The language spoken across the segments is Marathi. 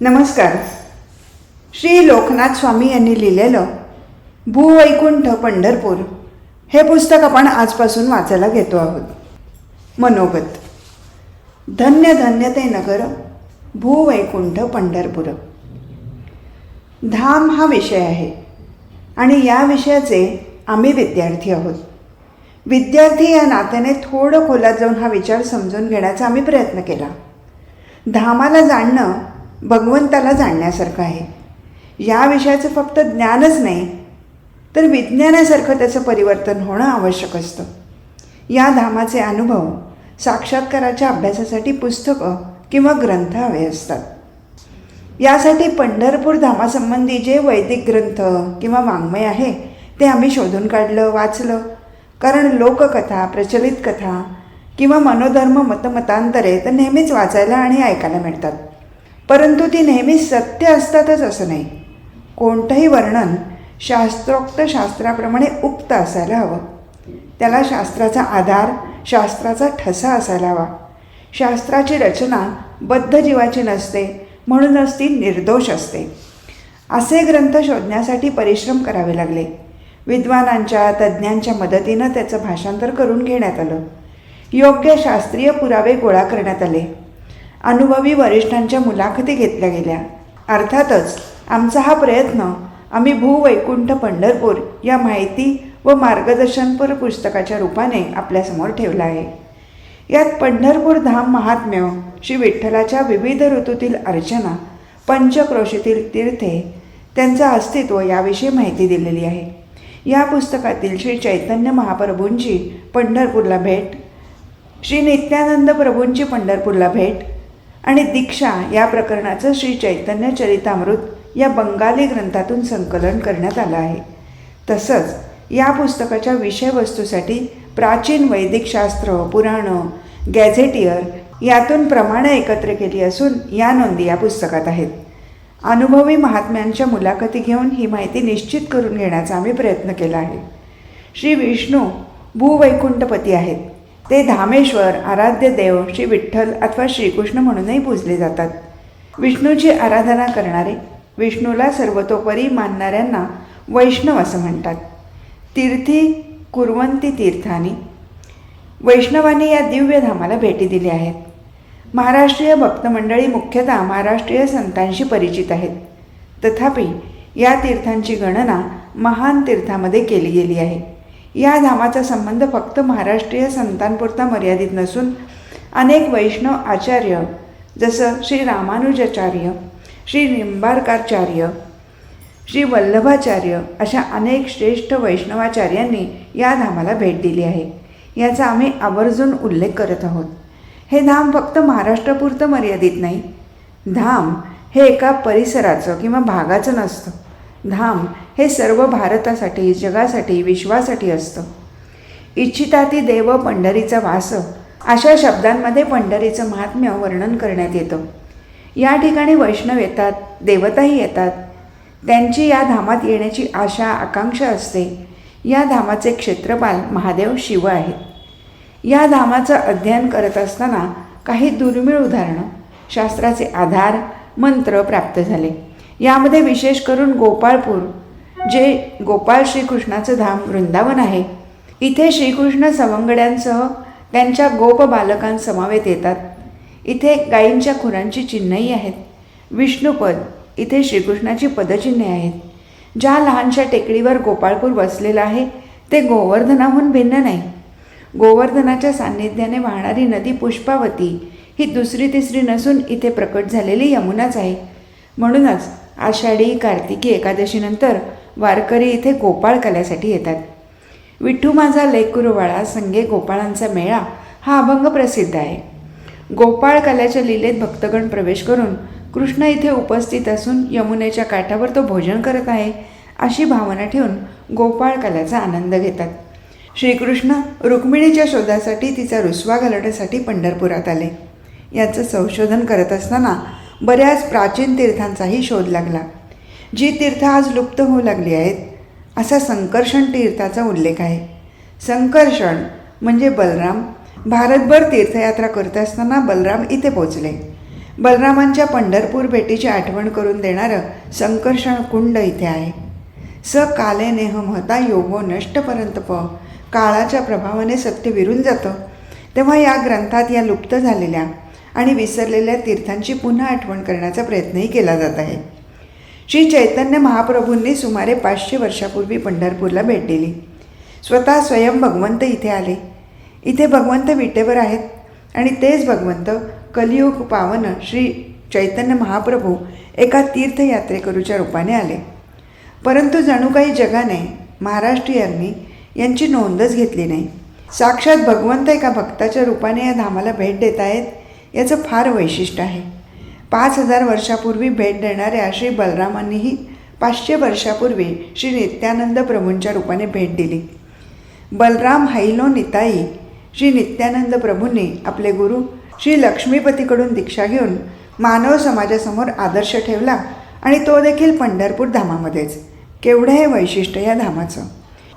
नमस्कार. श्री लोकनाथ स्वामी यांनी लिहिलेलं भूवैकुंठ पंढरपूर हे पुस्तक आपण आजपासून वाचायला घेतो आहोत. मनोगत. धन्य धन्य ते नगर भूवैकुंठ पंढरपूर. धाम हा विषय आहे आणि या विषयाचे आम्ही विद्यार्थी आहोत. विद्यार्थी या नात्याने थोडं खोलात जाऊन हा विचार समजून घेण्याचा आम्ही प्रयत्न केला. धामाला जाणणं भगवंताला जाणण्यासारखं आहे. या विषयाचं फक्त ज्ञानच नाही तर विज्ञानासारखं त्याचं परिवर्तन होणं आवश्यक असतं. या धामाचे अनुभव साक्षात्काराच्या अभ्यासासाठी पुस्तकं किंवा ग्रंथ हवे असतात. यासाठी पंढरपूर धामासंबंधी जे वैदिक ग्रंथ किंवा वाङ्मय आहे ते आम्ही शोधून काढलं, वाचलं. कारण लोककथा, प्रचलित कथा किंवा मनोधर्म मतमतांतरे तर नेहमीच वाचायला आणि ऐकायला मिळतात, परंतु ती नेहमीच सत्य असतातच असं नाही. कोणतंही वर्णन शास्त्रोक्त शास्त्राप्रमाणे उक्त असायला हवं. त्याला शास्त्राचा आधार, शास्त्राचा ठसा असायला हवा. शास्त्राची रचना बद्ध जीवाची नसते, म्हणूनच ती निर्दोष असते. असे ग्रंथ शोधण्यासाठी परिश्रम करावे लागले. विद्वानांच्या, तज्ज्ञांच्या मदतीनं त्याचं भाषांतर करून घेण्यात आलं. योग्य शास्त्रीय पुरावे गोळा करण्यात आले. अनुभवी वरिष्ठांच्या मुलाखती घेतल्या गेल्या. अर्थातच आमचा हा प्रयत्न आम्ही भूवैकुंठ पंढरपूर या माहिती व मार्गदर्शनपर पुस्तकाच्या रूपाने आपल्यासमोर ठेवला आहे. यात पंढरपूर धाम महात्म्य, श्री विठ्ठलाच्या विविध ऋतूतील अर्चना, पंचक्रोशीतील तीर्थे, त्यांचं अस्तित्व याविषयी माहिती दिलेली आहे. या पुस्तकातील श्री चैतन्य महाप्रभूंची पंढरपूरला भेट, श्री नित्यानंद प्रभूंची पंढरपूरला भेट आणि दीक्षा या प्रकरणाचं श्री चैतन्य चरितामृत या बंगाली ग्रंथातून संकलन करण्यात आलं आहे. तसंच या पुस्तकाच्या विषयवस्तूसाठी प्राचीन वैदिक शास्त्र, पुराणं, गॅझेटियर यातून प्रमाणं एकत्र केली असून या नोंदी या पुस्तकात आहेत. अनुभवी महात्म्यांच्या मुलाखती घेऊन ही माहिती निश्चित करून घेण्याचा आम्ही प्रयत्न केला आहे. श्री विष्णू भूवैकुंठपती आहेत. ते धामेश्वर, आराध्य देव, श्री विठ्ठल अथवा श्रीकृष्ण म्हणूनही पूजले जातात. विष्णूची आराधना करणारे, विष्णूला सर्वतोपरी मानणाऱ्यांना वैष्णव असं म्हणतात. तीर्थी कुर्वंती तीर्थानी. वैष्णवांनी या दिव्य धामाला भेटी दिल्या आहेत. महाराष्ट्रीय भक्तमंडळी मुख्यतः महाराष्ट्रीय संतांशी परिचित आहेत. तथापि या तीर्थांची गणना महान तीर्थामध्ये केली गेली आहे. या धामाचा संबंध फक्त महाराष्ट्रीय संतांपुरता मर्यादित नसून अनेक वैष्णव आचार्य जसं श्री रामानुजाचार्य, श्री निंबार्काचार्य, श्री वल्लभाचार्य अशा अनेक श्रेष्ठ वैष्णवाचार्यांनी या धामाला भेट दिली आहे. याचा आम्ही आवर्जून उल्लेख करत आहोत. हे धाम फक्त महाराष्ट्रापुरतं मर्यादित नाही. धाम हे एका परिसराचं किंवा भागाचं नसतं. धाम हे सर्व भारतासाठी, जगासाठी, विश्वासाठी असतं. इच्छिताती देव पंढरीचा वास अशा शब्दांमध्ये पंढरीचं महात्म्य वर्णन करण्यात येतं. या ठिकाणी वैष्णव येतात, देवताही येतात. त्यांची या धामात येण्याची आशा, आकांक्षा असते. या धामाचे क्षेत्रपाल महादेव शिव आहेत. या धामाचं अध्ययन करत असताना काही दुर्मिळ उदाहरणं, शास्त्राचे आधार, मंत्र प्राप्त झाले. यामध्ये विशेष करून गोपाळपूर, जे गोपाळ श्रीकृष्णाचं धाम वृंदावन आहे, इथे श्रीकृष्ण सवंगड्यांसह त्यांच्या गोप बालकांसमवेत येतात. इथे गायींच्या खुरांची चिन्हही आहेत. विष्णुपद, इथे श्रीकृष्णाची पदचिन्हे आहेत. ज्या लहानशा टेकडीवर गोपाळपूर वसलेलं आहे ते गोवर्धनाहून भिन्न नाही. गोवर्धनाच्या सान्निध्याने वाहणारी नदी पुष्पावती ही दुसरी तिसरी नसून इथे प्रकट झालेली यमुनाच आहे. म्हणूनच आषाढी, कार्तिकी एकादशीनंतर वारकरी इथे गोपाळ कल्यासाठी येतात. विठ्ठू माझा लेकुरवाळा संगे गोपाळांचा मेळा हा अभंग प्रसिद्ध आहे. गोपाळ कल्याच्या लीलेत भक्तगण प्रवेश करून कृष्ण इथे उपस्थित असून यमुनेच्या काठावर तो भोजन करत आहे अशी भावना ठेवून गोपाळ कल्याचा आनंद घेतात. श्रीकृष्ण रुक्मिणीच्या शोधासाठी तिचा रुसवा घालवण्यासाठी पंढरपुरात आले. याचं संशोधन करत असताना बऱ्याच प्राचीन तीर्थांचाही शोध लागला. जी तीर्थ आज लुप्त होऊ लागली आहेत असा संकर्षण तीर्थाचा उल्लेख आहे. संकर्षण म्हणजे बलराम भारतभर तीर्थयात्रा करत असताना बलराम इथे पोचले. बलरामांच्या पंढरपूर भेटीची आठवण करून देणारं संकर्षण कुंड इथे आहे. स काले नेह महता योगो नष्ट परंतप, काळाच्या प्रभावाने सत्य विरून जातं. तेव्हा या ग्रंथात या लुप्त झालेल्या आणि विसरलेल्या तीर्थांची पुन्हा आठवण करण्याचा प्रयत्नही केला जात आहे. श्री चैतन्य महाप्रभूंनी सुमारे 500 वर्षापूर्वी पंढरपूरला भेट दिली. स्वतः स्वयं भगवंत इथे आले. इथे भगवंत विटेवर आहेत आणि तेच भगवंत कलियुग पावन श्री चैतन्य महाप्रभू एका तीर्थयात्रेकरूच्या रूपाने आले. परंतु जणू काही जगाने, महाराष्ट्रीयांनी यांची नोंदच घेतली नाही. साक्षात भगवंत एका भक्ताच्या रूपाने या धामाला भेट देत आहेत याचं फार वैशिष्ट्य आहे. 5000 वर्षापूर्वी भेट देणाऱ्या श्री बलरामांनीही 500 वर्षापूर्वी श्री नित्यानंद प्रभूंच्या रूपाने भेट दिली. बलराम हैलो निताई श्री नित्यानंद प्रभूंनी आपले गुरु श्री लक्ष्मीपतीकडून दीक्षा घेऊन मानव समाजासमोर आदर्श ठेवला आणि तो देखील पंढरपूर धामामध्येच. केवढं हे वैशिष्ट्य या धामाचं.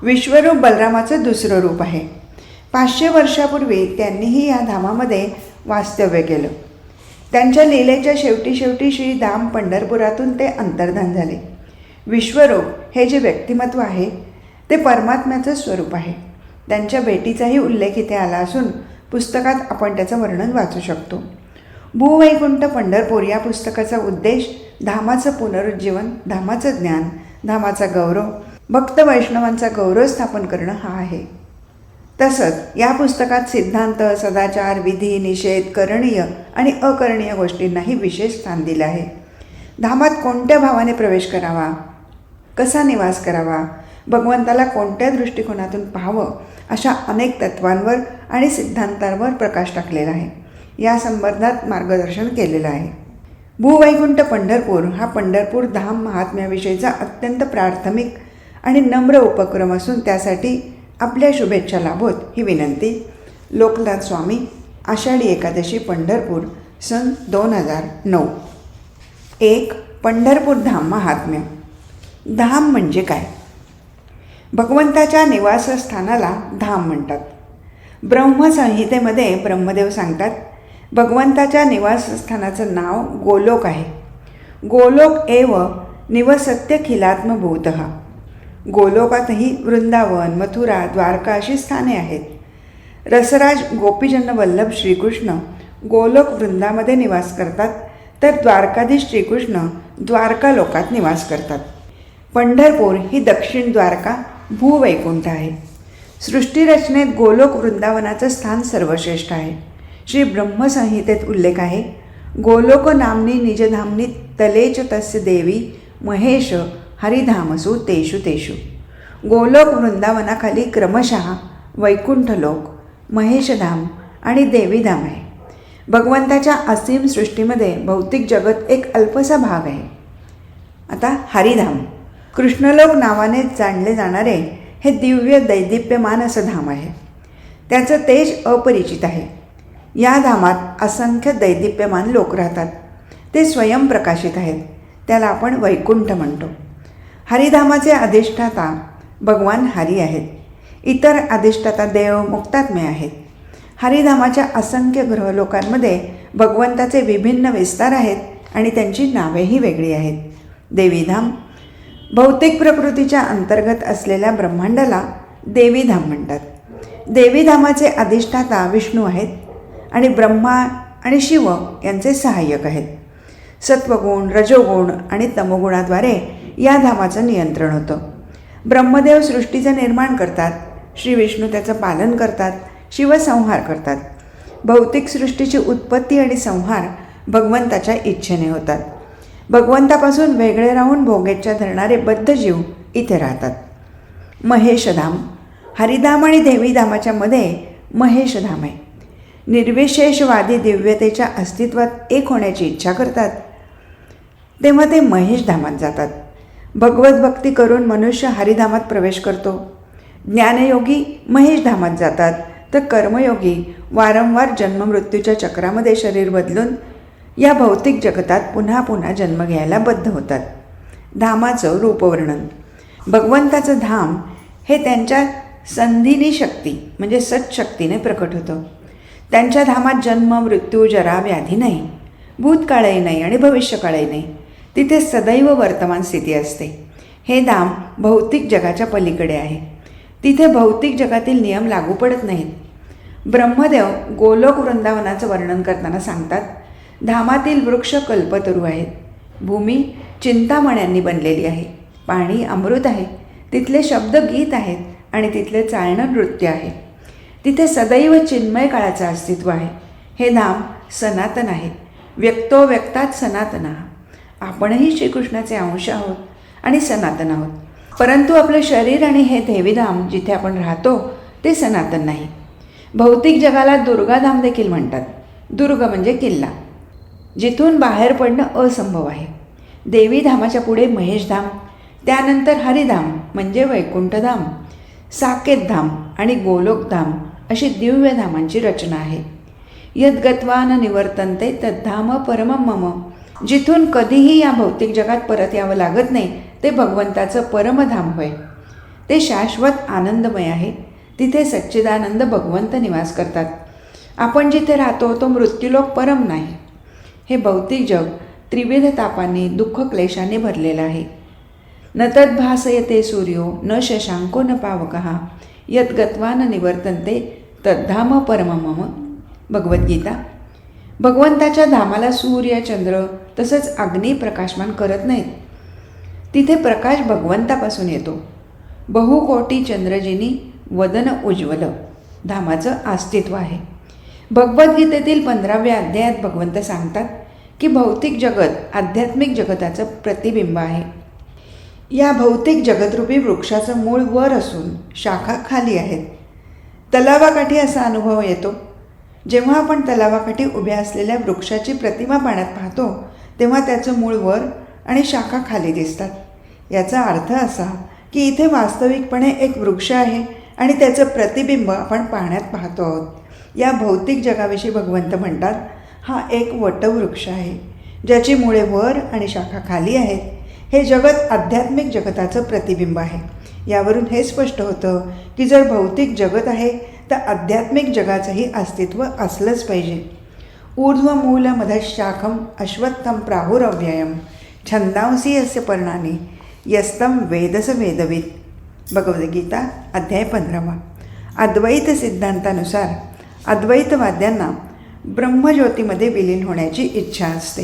विश्वरूप बलरामाचं दुसरं रूप आहे. 500 वर्षापूर्वी त्यांनीही या धामामध्ये वास्तव्य केलं. त्यांच्या लीलेच्या शेवटी श्री धाम पंढरपुरातून ते अंतर्धान झाले. विश्वरूप हे जे व्यक्तिमत्व आहे ते परमात्म्याचं स्वरूप आहे. त्यांच्या भेटीचाही उल्लेख इथे आला असून पुस्तकात आपण त्याचं वर्णन वाचू शकतो. भूवैकुंठ पंढरपूर या पुस्तकाचा उद्देश धामाचं पुनरुज्जीवन, धामाचं ज्ञान, धामाचा गौरव, भक्त वैष्णवांचा गौरव स्थापन करणं हा आहे. तसंच या पुस्तकात सिद्धांत, सदाचार, विधी, निषेध, करणीय आणि अकरणीय गोष्टींनाही विशेष स्थान दिलं आहे. धामात कोणत्या भावाने प्रवेश करावा, कसा निवास करावा, भगवंताला कोणत्या दृष्टिकोनातून पाहावं, अशा अनेक तत्वांवर आणि सिद्धांतांवर प्रकाश टाकलेला आहे. या संबंधात मार्गदर्शन केलेलं आहे. भूवैकुंठ पंढरपूर हा पंढरपूर धाम महात्म्याविषयीचा अत्यंत प्राथमिक आणि नम्र उपक्रम असून त्यासाठी आपल्या शुभेच्छा लाभोत ही विनंती. लोकनाथ स्वामी, आषाढी एकादशी, पंढरपूर, सन 2009. 1. पंढरपूर धाम महात्म्य. धाम म्हणजे काय? भगवंताच्या निवासस्थानाला धाम म्हणतात. ब्रह्मसंहितेमध्ये ब्रह्मदेव सांगतात, भगवंताच्या निवासस्थानाचं नाव गोलोक आहे. गोलोक एव निवसत्यखिलात्मभूतः. गोलोकातही वृंदावन, मथुरा, द्वारका अशी स्थाने आहेत. रसराज गोपीजन वल्लभ श्रीकृष्ण गोलोक वृंदामध्ये निवास करतात, तर द्वारकाधीश श्रीकृष्ण द्वारका लोकात निवास करतात. पंढरपूर ही दक्षिण द्वारका भूवैकुंठ आहे. सृष्टीरचनेत गोलोक वृंदावनाचं स्थान सर्वश्रेष्ठ आहे. श्री ब्रह्मसंहितेत उल्लेख आहे, गोलोक नामनी निजधामनी तलेच तस्य देवी महेश हरिधामसु तेषु तेषु. गोलोक वृंदावनाखाली क्रमशः वैकुंठलोक, महेशधाम आणि देवीधाम आहे. भगवंताच्या असीम सृष्टीमध्ये भौतिक जगत एक अल्पसा भाग आहे. आता हरिधाम, कृष्णलोक नावाने जाणले जाणारे हे दिव्य दैदिप्यमान असं धाम आहे. त्याचं तेज अपरिचित आहे. या धामात असंख्य दैदिप्यमान लोक राहतात. ते स्वयंप्रकाशित आहेत. त्याला आपण वैकुंठ म्हणतो. हरिधामाचे अधिष्ठाता भगवान हरी आहेत. इतर अधिष्ठाता देव, मुक्तात्मे आहेत. हरिधामाच्या असंख्य ग्रहलोकांमध्ये भगवंताचे विभिन्न विस्तार आहेत आणि त्यांची नावेही वेगळी आहेत. देवीधाम, भौतिक प्रकृतीच्या अंतर्गत असलेल्या ब्रह्मांडाला देवीधाम म्हणतात. देवीधामाचे अधिष्ठाता विष्णू आहेत आणि ब्रह्मा आणि शिव यांचे सहाय्यक आहेत. सत्वगुण, रजोगुण आणि तमोगुणाद्वारे या धामाचं नियंत्रण होतं. ब्रह्मदेव सृष्टीचं निर्माण करतात, श्री विष्णू त्याचं पालन करतात, शिव संहार करतात. भौतिक सृष्टीची उत्पत्ती आणि संहार भगवंताच्या इच्छेने होतात. भगवंतापासून वेगळे राहून भोगेच्छा धरणारे बद्ध जीव इथे राहतात. महेशधाम, हरिधाम आणि देवीधामाच्या मध्ये महेशधाम आहे. निर्विशेषवादी दिव्यतेच्या अस्तित्वात एक होण्याची इच्छा करतात तेव्हा ते महेशधामात जातात. भगवत भक्ती करून मनुष्य हरिधामात प्रवेश करतो. ज्ञानयोगी महेशधामात जातात, तर कर्मयोगी वारंवार जन्ममृत्यूच्या चक्रामध्ये शरीर बदलून या भौतिक जगतात पुन्हा पुन्हा जन्म घ्यायला बद्ध होतात. धामाचं रूपवर्णन. भगवंताचं धाम हे त्यांच्या संधिनी शक्ती म्हणजे सत्शक्तीने प्रकट होतं. त्यांच्या धामात जन्म, मृत्यू, जरा, व्याधी नाही. भूतकाळही नाही आणि भविष्यकाळही नाही. तिथे सदैव वर्तमान स्थिती असते. हे धाम भौतिक जगाच्या पलीकडे आहे. तिथे भौतिक जगातील नियम लागू पडत नाहीत. ब्रह्मदेव गोलोक वृंदावनाचं वर्णन करताना सांगतात, धामातील वृक्ष कल्पतरू आहेत. भूमी चिंतामण्यांनी बनलेली आहे. पाणी अमृत आहे. तिथले शब्द गीत आहेत आणि तिथले चालणं नृत्य आहे. तिथे सदैव चिन्मय काळाचं अस्तित्व आहे. हे धाम सनातन आहे. व्यक्तोव्यक्तात सनातन. आपणही श्रीकृष्णाचे अंश आहोत आणि सनातन आहोत. परंतु आपलं शरीर आणि हे देवीधाम जिथे आपण राहतो ते सनातन नाही. भौतिक जगाला दुर्गाधाम देखील म्हणतात. दुर्ग म्हणजे किल्ला, जिथून बाहेर पडणं असंभव आहे. देवीधामाच्या पुढे महेशधाम, त्यानंतर हरिधाम म्हणजे वैकुंठधाम, साकेतधाम आणि गोलोकधाम अशी दिव्य धामांची रचना आहे. यद्गत्वा न निवर्तन्ते तद्धाम परमं मम. जिथून कधीही या भौतिक जगात परत यावं लागत नाही ते भगवंताचं परमधाम होय. ते शाश्वत आनंदमय आहे. तिथे सच्चिदानंद भगवंत निवास करतात. आपण जिथे राहतो तो मृत्यूलोक परम नाही. हे भौतिक जग त्रिविध तापांनी दुःख क्लेशाने भरलेलं आहे. न तद्भासयते सूर्यो न शशांको न पावकः यद्गत्वा न निवर्तन्ते तद्धाम परमं मम. भगवद्गीता. भगवंताच्या धामाला सूर्य, चंद्र तसंच अग्नी प्रकाशमान करत नाहीत. तिथे प्रकाश भगवंतापासून येतो. बहुकोटी चंद्रजिनी वदन उज्ज्वल धामाचं अस्तित्व आहे. भगवद्गीतेतील 15व्या अध्यायात भगवंत सांगतात की भौतिक जगत आध्यात्मिक जगताचं प्रतिबिंब आहे. या भौतिक जगतरूपी वृक्षाचं मूळ वर असून शाखा खाली आहेत. तलावाकाठी असा अनुभव येतो. जेव्हा आपण तलावाकाठी उभ्या असलेल्या वृक्षाची प्रतिमा पाण्यात पाहतो तेव्हा त्याचं मूळ वर आणि शाखा खाली दिसतात. याचा अर्थ असा की इथे वास्तविकपणे एक वृक्ष आहे आणि त्याचं प्रतिबिंब आपण पाण्यात पाहतो आहोत. या भौतिक जगाविषयी भगवंत म्हणतात, हा एक वटवृक्ष आहे ज्याची मुळे वर आणि शाखा खाली आहेत. हे जगत आध्यात्मिक जगताचं प्रतिबिंब आहे. यावरून हे स्पष्ट होतं की जर भौतिक जगत आहे तर आध्यात्मिक जगाचंही अस्तित्व असलंच पाहिजे. ऊर्ध्वमूलमधशाखम अश्वत्थम प्राहुरव्ययम छंदांसी अस्य पर्णानी यस्तम वेदस वेदविद. भगवद्गीता अध्याय 15. अद्वैत सिद्धांतानुसार अद्वैतवाद्यांना ब्रह्मज्योतीमध्ये विलीन होण्याची इच्छा असते.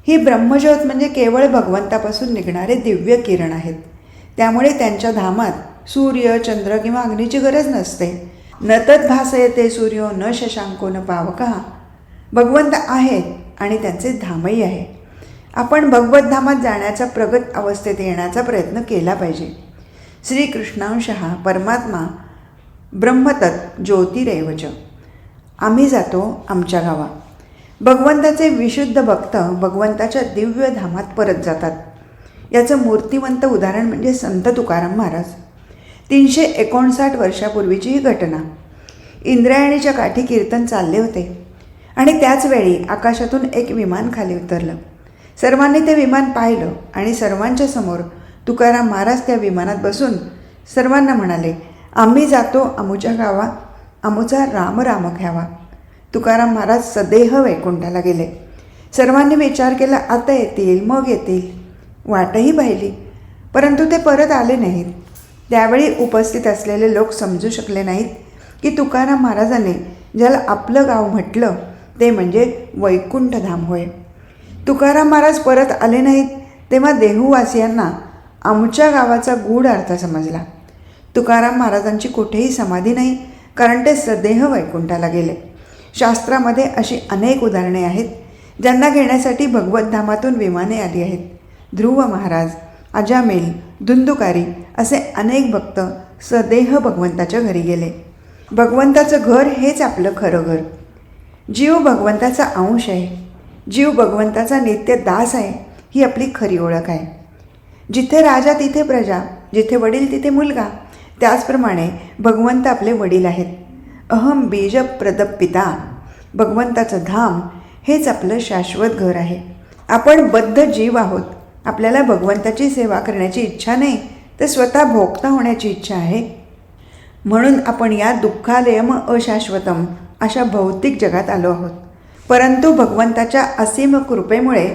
ही ब्रह्मज्योत म्हणजे केवळ भगवंतापासून निघणारे दिव्य किरण आहेत. त्यामुळे त्यांच्या धामात सूर्य, चंद्र किंवा अग्नीची गरज नसते. न तद्भासयते सूर्यो न शशांको न पावकः. भगवंत आहेत आणि त्यांचे धामही आहे. आपण भगवद्धामात जाण्याचा प्रगत अवस्थेत येण्याचा प्रयत्न केला पाहिजे. श्रीकृष्णांशः परमात्मा ब्रह्मतत् ज्योतिरेवच. आम्ही जातो आमच्या गावा. भगवंताचे विशुद्ध भक्त भगवंताच्या दिव्य धामात परत जातात. याचं मूर्तिवंत उदाहरण म्हणजे संत तुकाराम महाराज. 359 वर्षापूर्वीची ही घटना. इंद्रायणीच्या काठी कीर्तन चालले होते आणि त्याच वेळी आकाशातून एक विमान खाली उतरलं. सर्वांनी ते विमान पाहिलं आणि सर्वांच्या समोर तुकाराम महाराज त्या विमानात बसून सर्वांना म्हणाले, आम्ही जातो अमुच्या गावा, अमुचा राम राम घ्यावा. तुकाराम महाराज सदेह वैकुंठाला गेले. सर्वांनी विचार केला आता येतील मग येतील. वाटही पाहिली परंतु ते परत आले नाहीत. त्यावेळी उपस्थित असलेले लोक समजू शकले नाहीत की तुकाराम महाराजांनी ज्याला आपलं गाव म्हटलं ते म्हणजे वैकुंठधाम होय. तुकाराम महाराज परत आले नाहीत तेव्हा देहूवासियांना आमच्या गावाचा गूढ अर्थ समजला. तुकाराम महाराजांची कुठेही समाधी नाही कारण ते सदेह वैकुंठाला गेले. शास्त्रामध्ये अशी अनेक उदाहरणे आहेत ज्यांना घेण्यासाठी भगवद्धामातून विमाने आली आहेत. ध्रुव महाराज, अजामेल, धुंदुकारी असे अनेक भक्त सदेह भगवंताच्या घरी गेले. भगवंताचं घर हेच आपलं खरं घर. जीव भगवंताचा अंश आहे. जीव भगवंताचा नित्य दास आहे. ही आपली खरी ओळख आहे. जिथे राजा तिथे प्रजा, जिथे वडील तिथे मुलगा. त्याचप्रमाणे भगवंत आपले वडील आहेत. अहम बीज प्रदपिता. भगवंताचं धाम हेच आपलं शाश्वत घर आहे. आपण बद्ध जीव आहोत. आपल्याला भगवंताची सेवा करण्याची इच्छा नाही तर स्वतः भोगता होण्याची इच्छा आहे. म्हणून आपण या दुःखालयम अशाश्वतम अशा भौतिक जगात आलो आहोत. परंतु भगवंताच्या असीम कृपेमुळे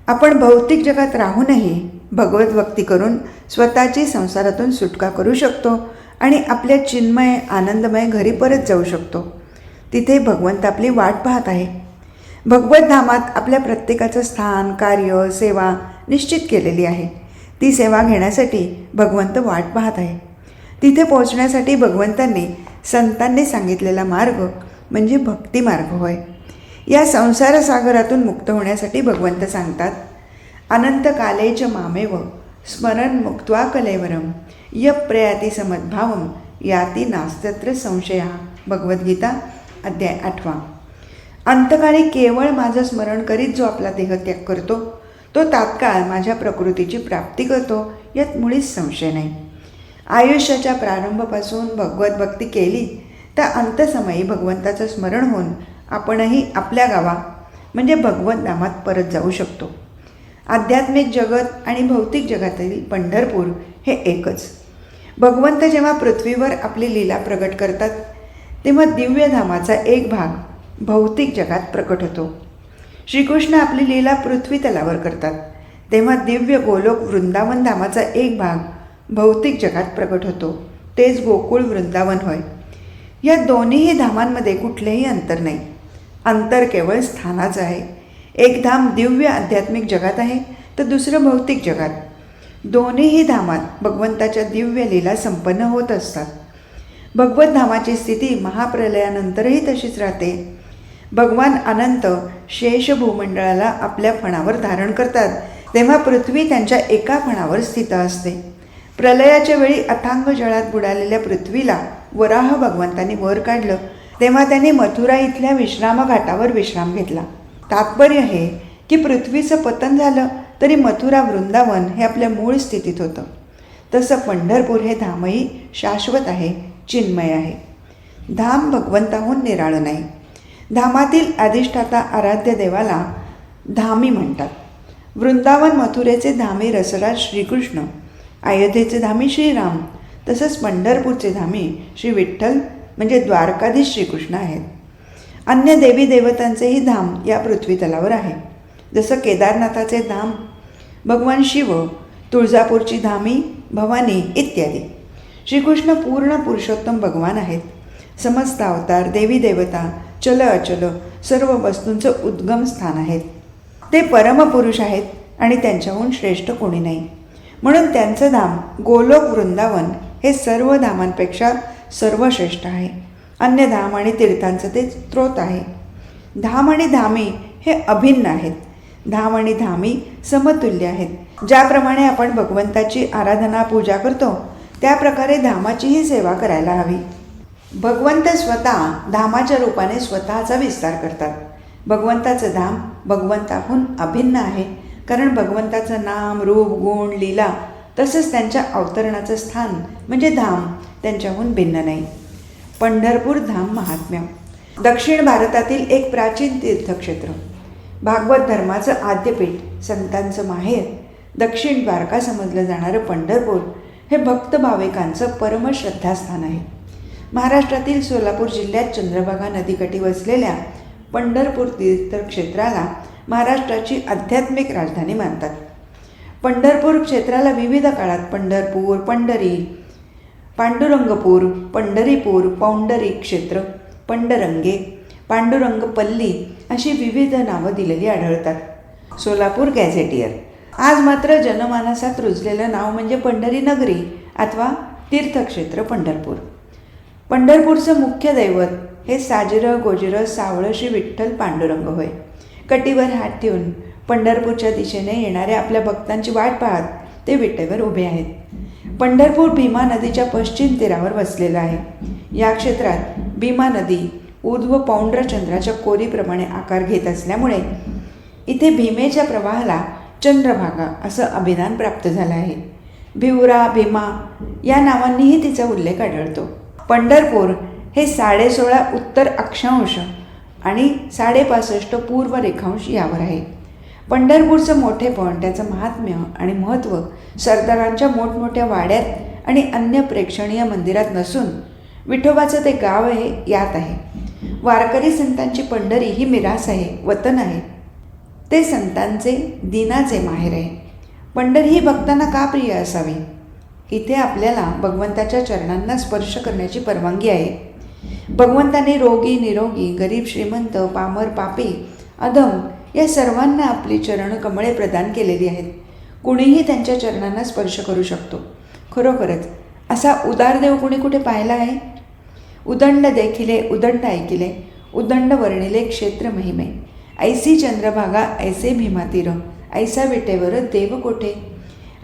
आपण भौतिक जगात राहूनही भगवत भक्ती करून स्वतःची संसारातून सुटका करू शकतो आणि आपल्या चिन्मय आनंदमय घरी परत जाऊ शकतो. तिथे भगवंत आपली वाट पाहत आहे. भगवत धामात आपल्या प्रत्येकाचं स्थान, कार्य, सेवा निश्चित केलेली आहे. ती सेवा घेण्यासाठी भगवंत वाट पाहत आहे. तिथे पोहोचण्यासाठी भगवंतांनी संतांनी सांगितलेला मार्ग म्हणजे भक्ती मार्ग होय. या संसार सागरातून मुक्त होण्यासाठी भगवंत सांगतात, अनंत कालेच मामेव स्मरण मुक्त्वा कलेवरम यप्रयाती समद्भावम याती नास्तत्र संशया. भगवद्गीता अध्याय 8. अंतकाळी केवळ माझं स्मरण करीत जो आपला देहत्याग करतो तो तात्काळ माझ्या प्रकृतीची प्राप्ती करतो, यात मुळीच संशय नाही. आयुष्याच्या प्रारंभापासून भगवत भक्ती केली तर अंतसमयी भगवंताचं स्मरण होऊन आपणही आपल्या गावा म्हणजे भगवत धामात परत जाऊ शकतो. आध्यात्मिक जगत आणि भौतिक जगातील पंढरपूर हे एकच. भगवंत जेव्हा पृथ्वीवर आपली लीला प्रकट करतात तेव्हा दिव्य धामाचा एक भाग भौतिक जगात प्रकट होतो. श्रीकृष्ण आपली लीला पृथ्वी तलावर करतात तेव्हा दिव्य गोलोक वृंदावन धामाचा एक भाग भौतिक जगात प्रकट होतो. तेच गोकुळ वृंदावन होय. या दोन्हीही धामांमध्ये कुठलेही अंतर नाही. अंतर केवळ स्थानाचं आहे. एक धाम दिव्य आध्यात्मिक जगात आहे तर दुसरं भौतिक जगात. दोन्हीही धामात भगवंताच्या दिव्य लीला संपन्न होत असतात. भगवत धामाची स्थिती महाप्रलयानंतरही तशीच राहते. भगवान अनंत शेष भूमंडळाला आपल्या फणावर धारण करतात तेव्हा पृथ्वी त्यांच्या एका फणावर स्थित असते. प्रलयाच्या वेळी अथांग जळात बुडालेल्या पृथ्वीला वराह भगवंतांनी वर काढलं तेव्हा त्यांनी मथुरा इथल्या विश्राम घाटावर विश्राम घेतला. तात्पर्य हे की पृथ्वीचं पतन झालं तरी मथुरा वृंदावन हे आपल्या मूळ स्थितीत होतं. तसं पंढरपूर हे धामही शाश्वत आहे, चिन्मय आहे. धाम भगवंताहून निराळं नाही. धामातील अधिष्ठाता आराध्य देवाला धामी म्हणतात. वृंदावन मथुरेचे धामी रसराज श्रीकृष्ण, अयोध्येचे धामी श्रीराम, तसंच पंढरपूरचे धामी श्री विठ्ठल म्हणजे द्वारकाधीश श्रीकृष्ण आहेत. अन्य देवी देवतांचेही धाम या पृथ्वी तलावर आहे. जसं केदारनाथाचे धाम भगवान शिव, तुळजापूरची धामी भवानी इत्यादी. श्रीकृष्ण पूर्ण पुरुषोत्तम भगवान आहेत. समस्त अवतार, देवी देवता, चल अचल सर्व वस्तूंचं उद्गम स्थान आहेत. ते परमपुरुष आहेत आणि त्यांच्याहून श्रेष्ठ कोणी नाही. म्हणून त्यांचं धाम गोलोक वृंदावन हे सर्व धामांपेक्षा सर्वश्रेष्ठ आहे. अन्य धाम आणि तीर्थांचं ते स्त्रोत आहे. धाम आणि धामी हे अभिन्न आहेत. धाम आणि धामी समतुल्य आहेत. ज्याप्रमाणे आपण भगवंताची आराधना पूजा करतो त्याप्रकारे धामाचीही सेवा करायला हवी. भगवंत स्वतः धामाच्या रूपाने स्वतःचा विस्तार करतात. भगवंताचं धाम भगवंताहून अभिन्न आहे, कारण भगवंताचं नाम, रूप, गुण, लीला तसंच त्यांच्या अवतरणाचं स्थान म्हणजे धाम त्यांच्याहून भिन्न नाही. पंढरपूर धाम महात्म्य. दक्षिण भारतातील एक प्राचीन तीर्थक्षेत्र, भागवत धर्माचं आद्यपीठ, संतांचं माहेर, दक्षिण द्वारका समजलं जाणारं पंढरपूर हे भक्त भाविकांचं परमश्रद्धास्थान आहे. महाराष्ट्रातील सोलापूर जिल्ह्यात चंद्रभागा नदीकाठी वसलेल्या पंढरपूर तीर्थक्षेत्राला महाराष्ट्राची आध्यात्मिक राजधानी मानतात. पंढरपूर क्षेत्राला विविध काळात पंढरपूर, पंढरी, पांडुरंगपूर, पंढरीपूर, पौंडरी क्षेत्र, पंडरंगे, पांडुरंगपल्ली अशी विविध नावं दिलेली आढळतात. सोलापूर गॅझेटियर. आज मात्र जनमानसात रुजलेलं नाव म्हणजे पंढरी नगरी अथवा तीर्थक्षेत्र पंढरपूर. पंढरपूरचं मुख्य दैवत हे साजिरं गोजिरं सावळं श्री विठ्ठल पांडुरंग होय. कटीवर हात ठेवून पंढरपूरच्या दिशेने येणाऱ्या आपल्या भक्तांची वाट पाहत ते विटेवर उभे आहेत. पंढरपूर भीमा नदीच्या पश्चिम तीरावर वसलेलं आहे. या क्षेत्रात भीमा नदी ऊर्ध्व पौंड्रचंद्राच्या कोरीप्रमाणे आकार घेत असल्यामुळे इथे भीमेच्या प्रवाहाला चंद्रभागा असं अभिधान प्राप्त झालं आहे. भिवरा, भीमा या नावांनीही तिचा उल्लेख आढळतो. पंढरपूर हे 16.5 उत्तर अक्षांश आणि 65.5 पूर्व रेखांश यावर आहे. पंढरपूरचं मोठेपण, त्याचं महात्म्य आणि महत्त्व सरदारांच्या मोठमोठ्या वाड्यात आणि अन्य प्रेक्षणीय मंदिरात नसून विठोबाचं ते गाव आहे यात आहे. वारकरी संतांची पंढरी ही मिरास आहे, वतन आहे. ते संतांचे दिनाचे माहेर आहे. पंढरी ही भक्तांना का प्रिय असावी? इथे आपल्याला भगवंताच्या चरणांना स्पर्श करण्याची परवानगी आहे. भगवंताने रोगी निरोगी, गरीब श्रीमंत, पामर पापी, अधम या सर्वांना आपली चरणकमळे प्रदान केलेली आहेत. कुणीही त्यांच्या चरणांना स्पर्श करू शकतो. खरोखरच असा उदार देव कुणी कुठे पाहिला आहे? उदंड देखिले, उदंड ऐकिले, उदंड वर्णिले क्षेत्र महिमे. ऐसी चंद्रभागा ऐसे भीमातीर, ऐसा विटेवर देव कोठे.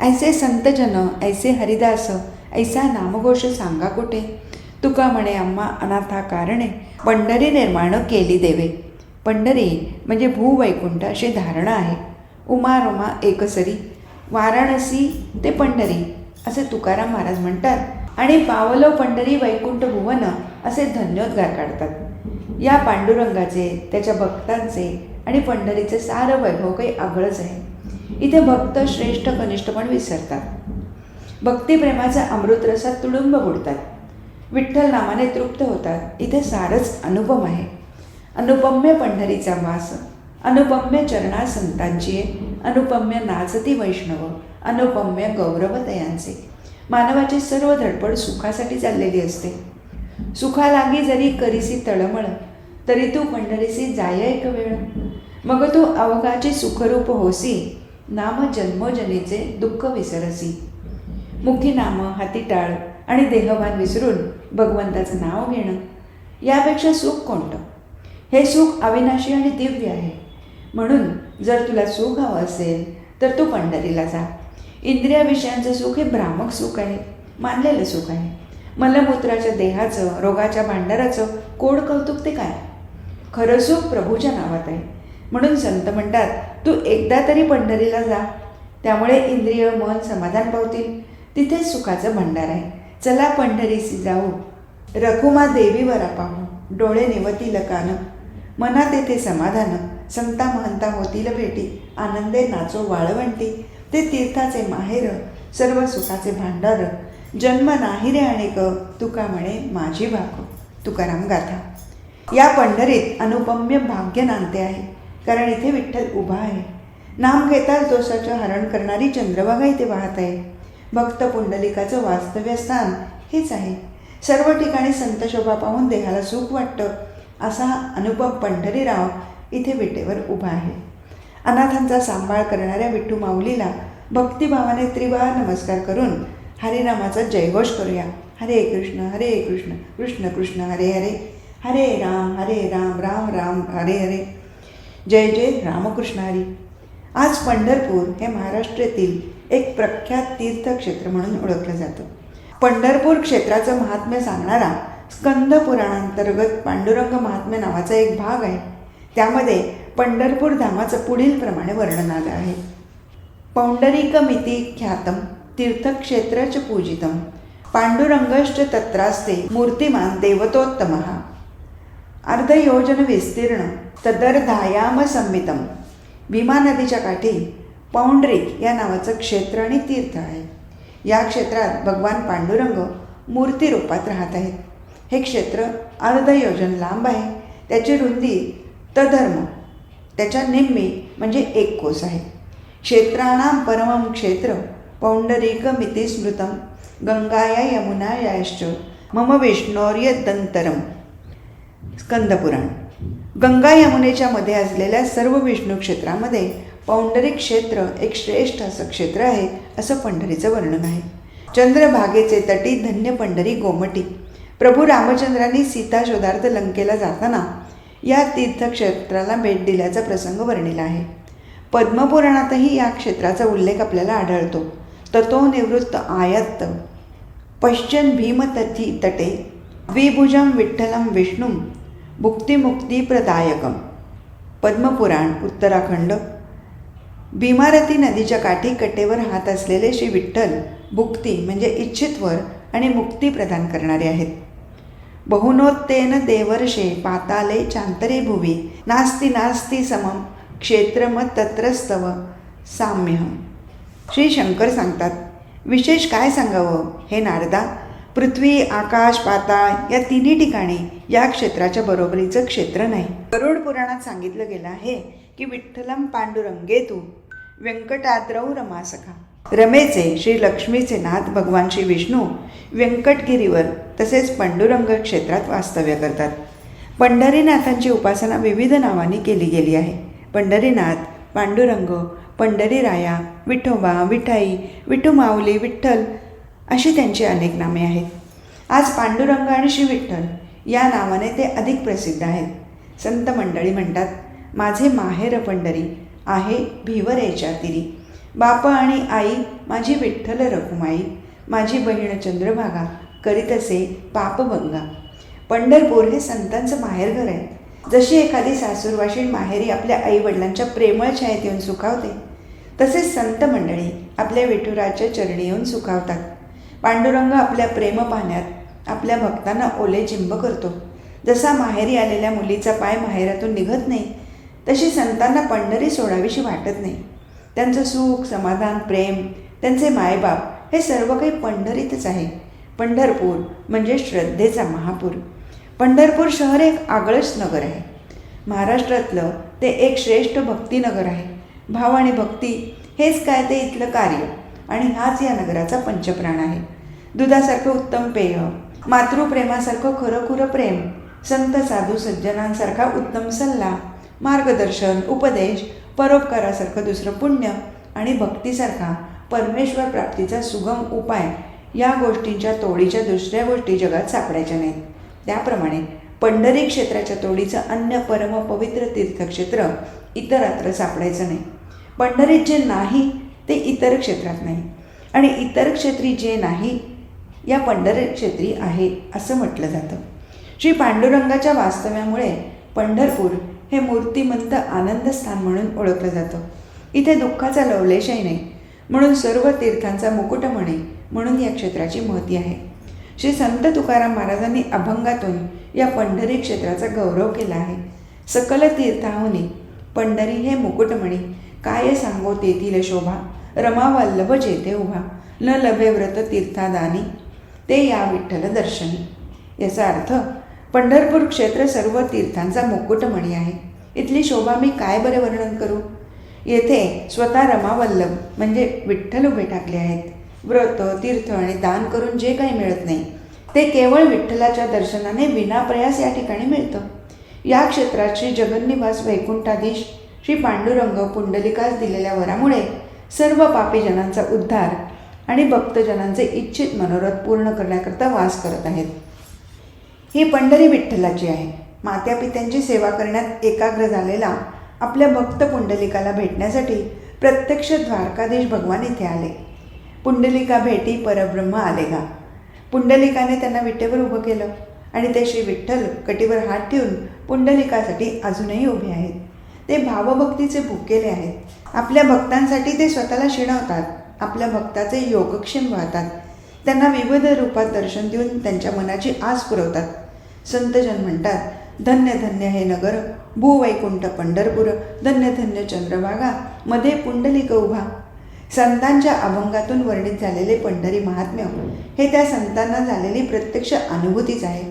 ऐसे संतजन, ऐसे हरिदास, ऐसा नामघोष सांगा कोठे. तुका म्हणे आम्हा अनाथा कारणे, पंढरी निर्माण केली देवे. पंढरी म्हणजे भूवैकुंठ अशी धारणा आहे. उमा रुमा एकसरी, वाराणसी ते पंढरी असे तुकाराम महाराज म्हणतात आणि पावलो पंढरी वैकुंठ भुवन असे धन्योद्गार काढतात. या पांडुरंगाचे, त्याच्या भक्तांचे आणि पंढरीचे सारं वैभव काही आगळंच आहे. इथे भक्त श्रेष्ठ कनिष्ठ पण विसरतात. भक्तिप्रेमाचा अमृतरसात तुडुंब बुडतात. विठ्ठल नामाने तृप्त होतात. इथे सारंच अनुपम आहे. अनुपम्य पंढरीचा वास, अनुपम्य चरणा संतांची, अनुपम्य नाचती वैष्णव, अनुपम्य गौरव तयांचे. मानवाची सर्व धडपड सुखासाठी चाललेली असते. सुखालागी जरी करीसी तळमळ, तरी तू पंढरीसी जाय एक वेळ. मग तू अवघाची सुखरूप होसी, नाम जन्मोजनीचे दुःख विसरसी. मुखी नाम, हाती टाळ आणि देहभान विसरून भगवंताचं नाव घेणं, यापेक्षा सुख कोणतं? हे सुख अविनाशी आणि दिव्य आहे. म्हणून जर तुला सुख हवं असेल तर तू पंढरीला जा. इंद्रिया विषयांचं सुख हे भ्रामक सुख आहे, मानलेलं सुख आहे. मलमूत्राच्या देहाचं, रोगाच्या भांडाराचं कोड कौतुक ते काय? खरं सुख प्रभूच्या नावात आहे. म्हणून संत म्हणतात, तू एकदा तरी पंढरीला जा. त्यामुळे इंद्रिय मन समाधान पावतील. तिथेच सुखाचं भांडार आहे. चला पंढरीसी जाऊ, रखुमा देवीवर पाहू. डोळे निवतील कान, मनात येथे समाधान. संता महंता होतील भेटी, आनंदे नाचो वाळवंटी. ते तीर्थाचे माहेर, सर्व सुखाचे भांडार. जन्म नाही रे अनेक, तुका म्हणे माझी भाक. तुकाराम गाथा. या पंढरीत अनुपम्य भाग्य नांदते आहे, कारण इथे विठ्ठल उभा आहे. नाम घेताच दोषाचं हरण करणारी चंद्रभागा इथे वाहत आहे. भक्त पुंडलिकाचं वास्तव्य स्थान हेच आहे. सर्व ठिकाणी संत शोभा पाहून देहाला सुख वाटतं. असा अनुपम पंढरीराव इथे विटेवर उभा आहे. अनाथांचा सांभाळ करणाऱ्या विठ्ठू माऊलीला भक्तिभावाने त्रिवार नमस्कार करून हरिनामाचा जयघोष करूया. हरे कृष्ण कृष्ण कृष्ण हरे हरे, हरे राम राम राम हरे हरे. जय जय रामकृष्ण हरी. आज पंढरपूर हे महाराष्ट्रातील एक प्रख्यात तीर्थक्षेत्र म्हणून ओळखलं जातं. पंढरपूर क्षेत्राचं महात्म्य सांगणारा स्कंद पुराणांतर्गत पांडुरंग महात्म्य नावाचा एक भाग आहे. त्यामध्ये पंढरपूर धामाचं पुढील प्रमाणे वर्णन आलं आहे. पौंडरीकमिति ख्यातम तीर्थक्षेत्रच पूजितम, पांडुरंगश्च तत्रास्ते मूर्तिमान देवतोत्तमः. अर्धयोजन विस्तीर्ण तदर्धायाम संमितम. भीमा नदीच्या काठी पौंडरिक या नावाचं क्षेत्र आणि तीर्थ आहे. या क्षेत्रात भगवान पांडुरंग मूर्तिरूपात राहत आहेत. हे क्षेत्र अर्धयोजन लांब आहे. त्याची रुंदी तधर्म, त्याच्या निम्मी म्हणजे 1 कोस आहे. क्षेत्राणां परमं क्षेत्र पौंडरीकमिति स्मृतम, गंगाया यमुना याश्च मम विष्णोर्यदंतरम. स्कंदपुराण. गंगा यमुनेच्या मध्ये असलेल्या सर्व विष्णू क्षेत्रामध्ये पौंडरिक क्षेत्र एक श्रेष्ठ असं क्षेत्र आहे, असं पंढरीचं वर्णन आहे. चंद्रभागेचे तटी धन्य पंढरी गोमटी. प्रभू रामचंद्रांनी सीता शोधार्थ लंकेला जाताना या तीर्थक्षेत्राला भेट दिल्याचा प्रसंग वर्णिला आहे. पद्मपुराणातही या क्षेत्राचा उल्लेख आपल्याला आढळतो. ततो निवृत्त आयत्त पश्चन भीमतटी तटे द्विभुजं विठ्ठलं विष्णुं भुक्तिमुक्तिप्रदायकम. पद्मपुराण उत्तराखंड. भीमारती नदीच्या काठी कटेवर हात असलेले श्री विठ्ठल भुक्ती म्हणजे इच्छित वर आणि मुक्ती प्रदान करणारे आहेत. बहुनोत्तेन देवर्षे पाताले चांतरे भुवी नास्ति नास्ति समम क्षेत्रम तत्रस्तव साम्यहम. श्री शंकर सांगतात, विशेष काय सांगावं हे नारदा, पृथ्वी, आकाश, पाताळ या तिन्ही ठिकाणी या क्षेत्राच्या बरोबरीचं क्षेत्र नाही. गरुड पुराणात सांगितलं गेलं आहे की विठ्ठलम पांडुरंगेतू व्यंकटाद्रौ रमासखा. रमेचे, श्री लक्ष्मीचे नाथ भगवान श्री विष्णू व्यंकटगिरीवर तसेच पांडुरंग क्षेत्रात वास्तव्य करतात. पंढरीनाथांची उपासना विविध नावांनी केली गेली आहे. पंढरीनाथ, पांडुरंग, पंढरीराया, विठोबा, विठाई, विठू माऊली, विठ्ठल अशी त्यांची अनेक नामे आहेत. आज पांडुरंग आणि श्री विठ्ठल या नावाने ते अधिक प्रसिद्ध आहेत. संत मंडळी म्हणतात, माझे माहेर पंढरी आहे भिवरेच्या तिरी. बाप आणि आई माझी विठ्ठल रखुमाई, माझी बहीण चंद्रभागा करीत असे पापभंगा. पंढरपूर हे संतांचं माहेरघर आहे. जशी एखादी सासूरवाशीण माहेरी आपल्या आईवडिलांच्या प्रेमळ छायेत येऊन सुखावते, तसेच संत मंडळी आपल्या विठुराच्या चरणी येऊन सुखावतात. पांडुरंग आपल्या प्रेम पाण्यात आपल्या भक्तांना ओले चिंब करतो. जसा माहेरी आलेल्या मुलीचा पाय माहेरातून निघत नाही, तशी संतांना पंढरी सोडावीशी वाटत नाही. त्यांचं सुख, समाधान, प्रेम, त्यांचे मायबाप हे सर्व काही पंढरीतच आहे. पंढरपूर म्हणजे श्रद्धेचा महापूर. पंढरपूर शहर एक आगळंच नगर आहे. महाराष्ट्रातलं ते एक श्रेष्ठ भक्तिनगर आहे. भाव आणि भक्ती हेच काय ते इथलं कार्य आणि हाच या नगराचा पंचप्राण आहे. दुधासारखं उत्तम पेय, मातृप्रेमासारखं खरंखुरं प्रेम, संत साधू सज्जनांसारखा उत्तम सल्ला, मार्गदर्शन, उपदेश, परोपकारासारखं दुसरं पुण्य आणि भक्तीसारखा परमेश्वर प्राप्तीचा सुगम उपाय या गोष्टींच्या तोडीच्या दुसऱ्या गोष्टी जगात सापडायच्या नाहीत. त्याप्रमाणे पंढरी क्षेत्राच्या तोडीचं अन्य परम पवित्र तीर्थक्षेत्र इतरत्र सापडायचं नाही. पंढरीत जे नाही ते इतर क्षेत्रात नाही आणि इतर क्षेत्री जे नाही या पंढरी क्षेत्री आहे असं म्हटलं जातं. श्री पांडुरंगाच्या वास्तव्यामुळे पंढरपूर हे मूर्तिमंत आनंदस्थान म्हणून ओळखलं जातं. इथे दुःखाचा लवलेशही नाही, म्हणून सर्व तीर्थांचा मुकुटमणी म्हणून या क्षेत्राची महती आहे. श्री संत तुकाराम महाराजांनी अभंगातून या पंढरी क्षेत्राचा गौरव केला आहे. सकल तीर्थाहुनी पंढरी हे मुकुटमणी, काय सांगो तेथील शोभा, रमावल्लभ जेथे उभा, न लभे व्रत तीर्थादानी, ते या विठ्ठल दर्शनी. याचा अर्थ पंढरपूर क्षेत्र सर्व तीर्थांचा मुकुटमणी आहे. इथली शोभा मी काय बरे वर्णन करू. येथे स्वतः रमावल्लभ म्हणजे विठ्ठल उभे ठाकले आहेत. व्रत, तीर्थ आणि दान करून जे काही मिळत नाही ते केवळ विठ्ठलाच्या दर्शनाने विनाप्रयास या ठिकाणी मिळतं. या क्षेत्रात श्री जगन्निवास वैकुंठाधीश श्री पांडुरंग पुंडलिकास दिलेल्या वरामुळे सर्व पापीजनांचा उद्धार आणि भक्तजनांचे इच्छित मनोरथ पूर्ण करण्याकरता वास करत आहेत. ही पंढरी विठ्ठलाची आहे. मात्यापित्यांची सेवा करण्यात एकाग्र झालेला आपल्या भक्त पुंडलिकाला भेटण्यासाठी प्रत्यक्ष द्वारकाधीश भगवान इथे आले. पुंडलिका भेटी परब्रह्म आले गा. पुंडलिकाने त्यांना विटेवर उभं केलं आणि ते श्री विठ्ठल कटीवर हात ठेवून पुंडलिकासाठी अजूनही उभे आहेत. ते भावभक्तीचे भुकेले आहेत. आपल्या भक्तांसाठी ते स्वतःला शिणवतात. आपल्या भक्ताचे योगक्षेम वाहतात. त्यांना विविध रूपात दर्शन देऊन त्यांच्या मनाची आस पुरवतात. संतजन म्हणतात, धन्य धन्य हे नगर, भूवैकुंठ पंढरपूर, धन्य धन्य चंद्रभागा, मध्ये पुंडलिक उभा. संतांच्या अभंगातून वर्णित झालेले पंढरी महात्म्य हे त्या संतांना झालेली प्रत्यक्ष अनुभूतीच आहे.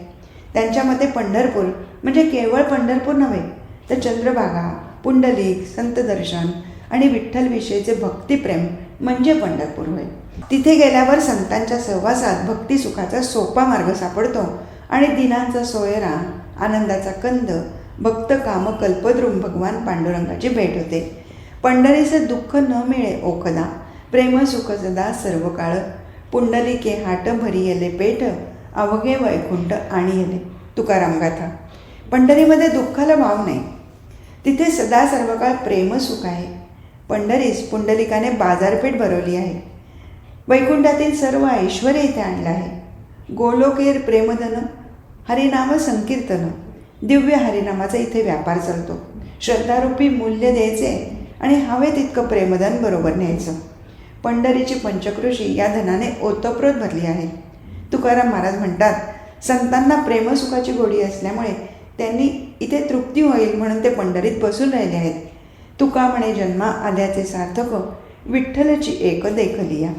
त्यांच्या मते पंढरपूर म्हणजे केवळ पंढरपूर नव्हे, तर चंद्रभागा, पुंडलिक, संतदर्शन आणि विठ्ठलविषयीचे भक्तिप्रेम म्हणजे पंढरपूर होय. तिथे गेल्यावर संतांच्या सहवासात भक्तिसुखाचा सोपा मार्ग सापडतो आणि दिनांचा सोयरा, आनंदाचा कंद, भक्त काम कल्पद्रुम भगवान पांडुरंगाची भेट होते. पंढरीचं दुःख न मिळे ओखदा, प्रेम सुख सदा सर्व काळ, पुंडलिके हाट भरी येले पेठ, अवघे वैकुंठ आणि येले. तुकाराम गाथा. पंढरीमध्ये दुःखाला वाव नाही. तिथे सदा सर्व काळ प्रेम सुख आहे. पंढरीस पुंडलिकाने बाजारपेठ भरवली आहे. वैकुंठातील सर्व ऐश्वर इथे आणलं आहे. गोलोकेर प्रेमधन, हरिनाम संकीर्तन, दिव्य हरिनामाचा इथे व्यापार चालतो. श्रद्धारूपी मूल्य द्यायचे आणि हवे तितकं प्रेमधन बरोबर न्यायचं. पंढरीची पंचक्रोशी या धनाने ओतप्रोत भरली आहे. तुकाराम महाराज म्हणतात, संतांना प्रेमसुखाची गोडी असल्यामुळे त्यांनी इथे तृप्ती होईल म्हणून ते पंढरीत बसून राहिले आहेत. तुका म्हणे जन्मा आल्याचे सार्थक, विठ्ठलची एक देखलिया.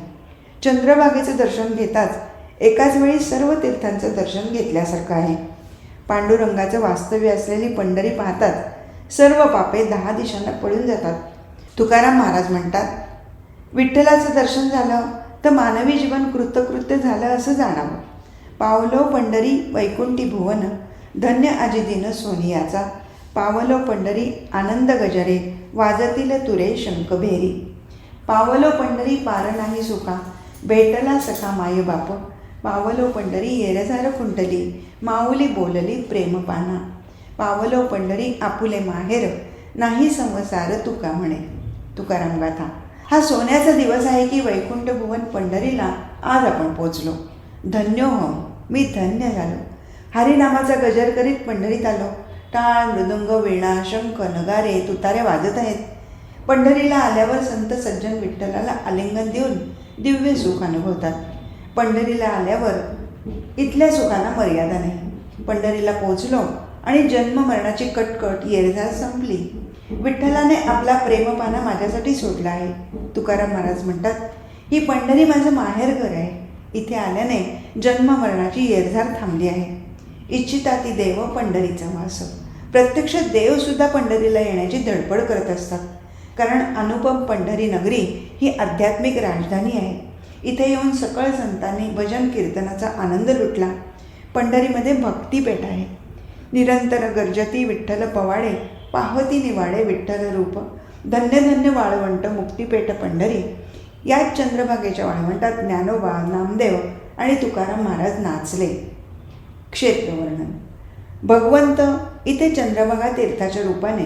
चंद्रभागेचं दर्शन घेताच एकाच वेळी सर्व तीर्थांचं दर्शन घेतल्यासारखं आहे. पांडुरंगाचं वास्तव्य असलेली पंढरी पाहतात सर्व पापे 10 दिशांना पळून जातात. तुकाराम महाराज म्हणतात, विठ्ठलाचं दर्शन झालं तर मानवी जीवन कृतकृत्य झालं असं जाणावं. पावलो पंढरी वैकुंठी भुवन, धन्य आजी दिन सोनियाचा. पावलो पंढरी आनंद गजरे, वाजतील तुरे शंख भेरी. पावलो पंढरी पार नाही सुका, भेटला सखा माय बाप. पावलो पंढरी येरझार खुंटली, माऊली बोलली प्रेमपाना. पावलो पंढरी आपुले माहेर, नाही संसार तुका म्हणे. तुकाराम गाथा. हा सोन्याचा दिवस आहे की वैकुंठ भुवन पंढरीला आज आपण पोचलो. धन्यो हो, मी धन्य झालो. हरिनामाचा गजर करीत पंढरीत आलो. टाळ, मृदुंग, वीणा, शंख, नगारे, तुतारे वाजत आहेत. पंढरीला आल्यावर संत सज्जन विठ्ठलाला आलिंगन देऊन दिव्य सुख अनुभवतात. पंढरीला आल्यावर इथल्या सुखांना मर्यादा नाही. पंढरीला पोचलो आणि जन्म मरणाची कटकट येरझार संपली. विठ्ठलाने आपला प्रेमपाना माझ्यासाठी सोडला आहे. तुकाराम महाराज म्हणतात, ही पंढरी माझं माहेरघर आहे. इथे आल्याने जन्म मरणाची येरझार थांबली आहे. इच्छिता ती देव पंढरीचा वास. प्रत्यक्ष देवसुद्धा पंढरीला येण्याची धडपड करत असतात. कारण अनुपम पंढरी नगरी ही आध्यात्मिक राजधानी आहे. इथे येऊन सकळ संतांनी भजन कीर्तनाचा आनंद लुटला. पंढरीमध्ये भक्तिपेठ आहे. निरंतर गर्जती विठ्ठल पवाडे, पाहती निवाडे विठ्ठल रूप. धन्य धन्य वाळवंट मुक्तिपेठ पंढरी. याच चंद्रभागेच्या वाळवंटात ज्ञानोबा, नामदेव आणि तुकाराम महाराज नाचले. क्षेत्रवर्णन. भगवंत इथे चंद्रभागा तीर्थाच्या रूपाने,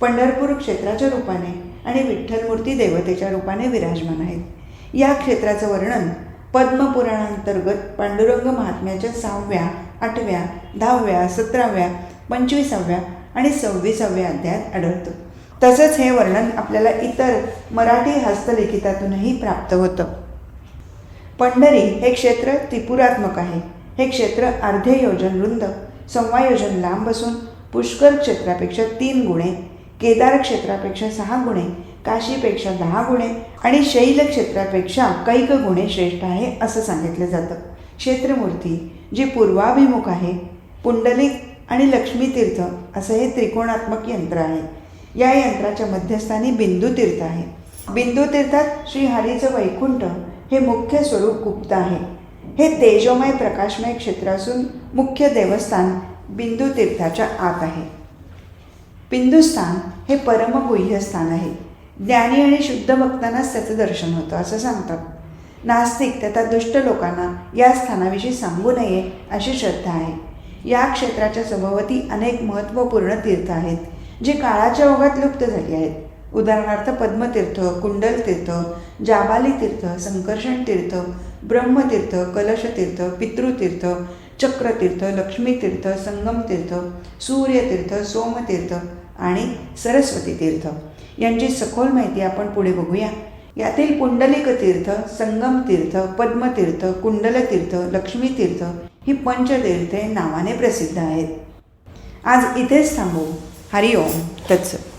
पंढरपूर क्षेत्राच्या रूपाने आणि विठ्ठलमूर्ती देवतेच्या रूपाने विराजमान आहेत. या क्षेत्राचं वर्णन पद्मपुराणांतर्गत पांडुरंग महात्म्याच्या 6व्या, 8व्या, 10व्या, 17व्या, 25व्या आणि 26व्या अध्यायात आढळतं. तसंच हे वर्णन आपल्याला इतर मराठी हस्तलिखितातूनही प्राप्त होतं. पंढरी हे क्षेत्र त्रिपुरात्मक आहे. हे क्षेत्र अर्धे योजन रुंद, संवायोजन लांब असून पुष्कर क्षेत्रापेक्षा 3 गुणे, केदार क्षेत्रापेक्षा 6 गुणे, काशीपेक्षा 10 गुणे आणि शैल क्षेत्रापेक्षा कैक गुणे श्रेष्ठ आहे असं सांगितलं जातं. क्षेत्रमूर्ती जी पूर्वाभिमुख आहे, पुंडलिक आणि लक्ष्मीतीर्थ असं हे त्रिकोणात्मक यंत्र आहे. या यंत्राच्या मध्यस्थानी बिंदुतीर्थ आहे. बिंदुतीर्थात श्रीहरीचं वैकुंठ हे मुख्य स्वरूप गुप्त आहे. हे तेजोमय प्रकाशमय क्षेत्र असून मुख्य देवस्थान बिंदुतीर्थाच्या आत आहे. बिंदुस्थान हे परमगुह्य स्थान आहे. ज्ञानी आणि शुद्ध भक्तांनाच त्याचं दर्शन होतं असं सांगतात. नास्तिक तथा दुष्ट लोकांना या स्थानाविषयी सांगू नये अशी श्रद्धा आहे. या क्षेत्राच्या सभोवती अनेक महत्त्वपूर्ण तीर्थ आहेत जे काळाच्या ओघात लुप्त झाली आहेत. उदाहरणार्थ पद्मतीर्थ, कुंडलतीर्थ, जाबाली तीर्थ, संकर्षण तीर्थ, ब्रह्मतीर्थ, कलशतीर्थ, पितृतीर्थ, चक्रतीर्थ, लक्ष्मीतीर्थ, संगमतीर्थ, सूर्यतीर्थ, सोमतीर्थ आणि सरस्वती तीर्थ यांची सखोल माहिती आपण पुढे बघूया. यातील पुंडलिक तीर्थ, संगम तीर्थ, पद्मतीर्थ, कुंडलतीर्थ, लक्ष्मीतीर्थ ही पंचतीर्थे नावाने प्रसिद्ध आहेत. आज इथेच थांबू. हरिओम तत्सत.